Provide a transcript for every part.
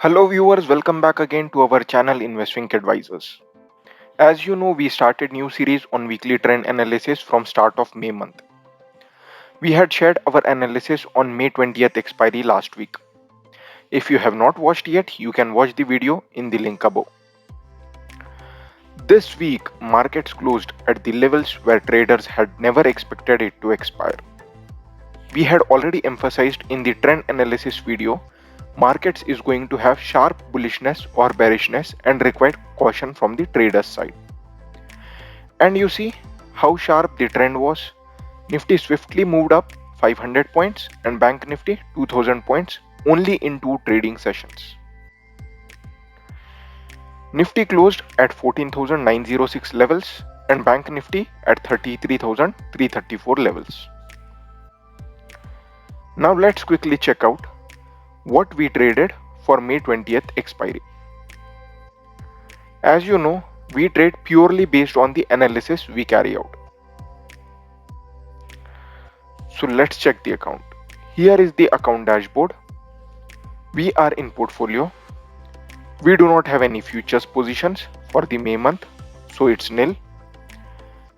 Hello viewers, welcome back again to our channel Investing Advisors. As you know, we started new series on weekly trend analysis from start of May month. We had shared our analysis on May 20th expiry last week. If you have not watched yet, you can watch the video in the link above. This week, markets closed at the levels where traders had never expected it to expire. We had already emphasized in the trend analysis video, markets is going to have sharp bullishness or bearishness and require caution from the traders side. And you see how sharp the trend was. Nifty swiftly moved up 500 points and Bank Nifty 2000 points only in two trading sessions. Nifty closed at 14,906 levels and Bank Nifty at 33,334 levels. Now let's quickly check out what we traded for May 20th expiry. As you know, we trade purely based on the analysis we carry out. So let's check the account. Here is the account dashboard. We are in portfolio. We do not have any futures positions for the May month, so it's nil.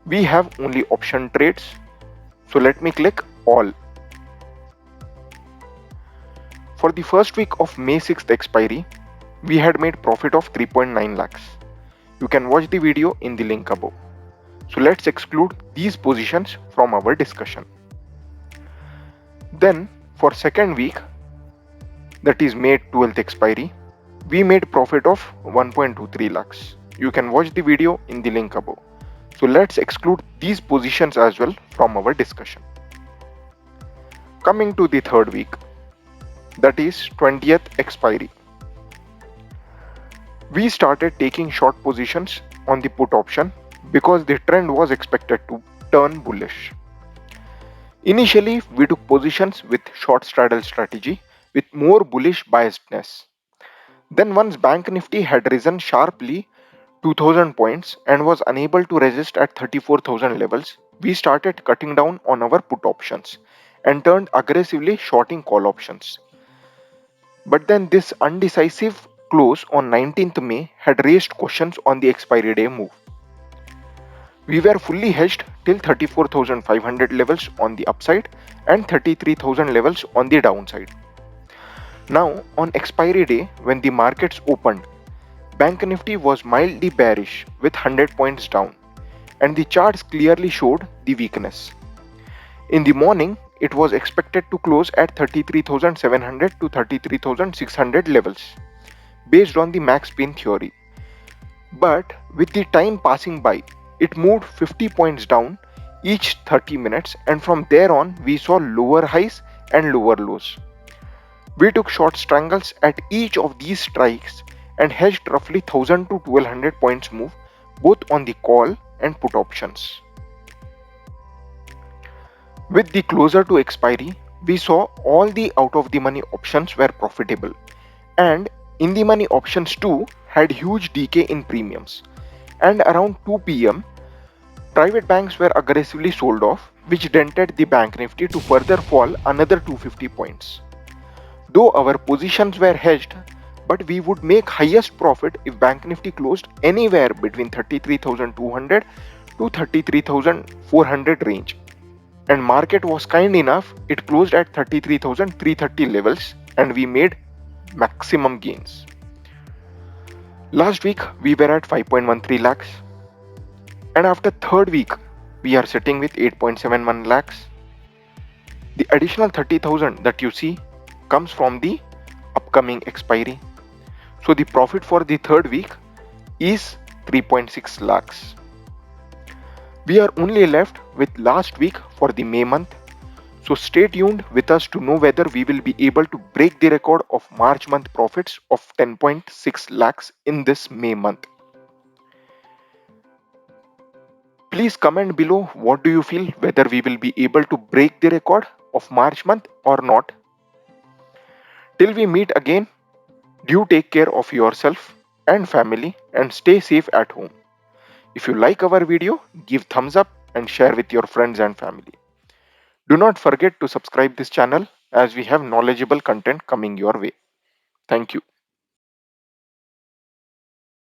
We have only option trades. So let me click all. For the first week of May 6th expiry, we had made profit of 3.9 lakhs. You can watch the video in the link above. So let's exclude these positions from our discussion. Then for second week, that is May 12th expiry, we made profit of 1.23 lakhs. You can watch the video in the link above. So let's exclude these positions as well from our discussion. Coming to the third week, that is 20th expiry. We started taking short positions on the put option because the trend was expected to turn bullish. Initially, we took positions with short straddle strategy with more bullish biasedness. Then once Bank Nifty had risen sharply 2000 points and was unable to resist at 34,000 levels, we started cutting down on our put options and turned aggressively shorting call options. But then this undecisive close on 19th May had raised questions on the expiry day move. We were fully hedged till 34,500 levels on the upside and 33,000 levels on the downside. Now, on expiry day, when the markets opened, Bank Nifty was mildly bearish with 100 points down, and the charts clearly showed the weakness. In the morning, it was expected to close at 33,700 to 33,600 levels, based on the max pain theory. But with the time passing by, it moved 50 points down each 30 minutes, and from there on, we saw lower highs and lower lows. We took short strangles at each of these strikes and hedged roughly 1000 to 1200 points move both on the call and put options. With the closer to expiry, we saw all the out of the money options were profitable, and in the money options too had huge decay in premiums. And around 2 pm, private banks were aggressively sold off, which dented the Bank Nifty to further fall another 250 points. Though our positions were hedged, but we would make highest profit if Bank Nifty closed anywhere between 33,200 to 33,400 range. And market was kind enough, it closed at 33,330 levels and we made maximum gains. Last week we were at 5.13 lakhs, and after third week we are sitting with 8.71 lakhs. The additional 30,000 that you see comes from the upcoming expiry. So the profit for the third week is 3.6 lakhs. We are only left with last week for the May month. So stay tuned with us to know whether we will be able to break the record of March month profits of 10.6 lakhs in this May month. Please comment below what do you feel, whether we will be able to break the record of March month or not. Till we meet again, do take care of yourself and family and stay safe at home. If you like our video, give thumbs up and share with your friends and family. Do not forget to subscribe this channel as we have knowledgeable content coming your way. Thank you.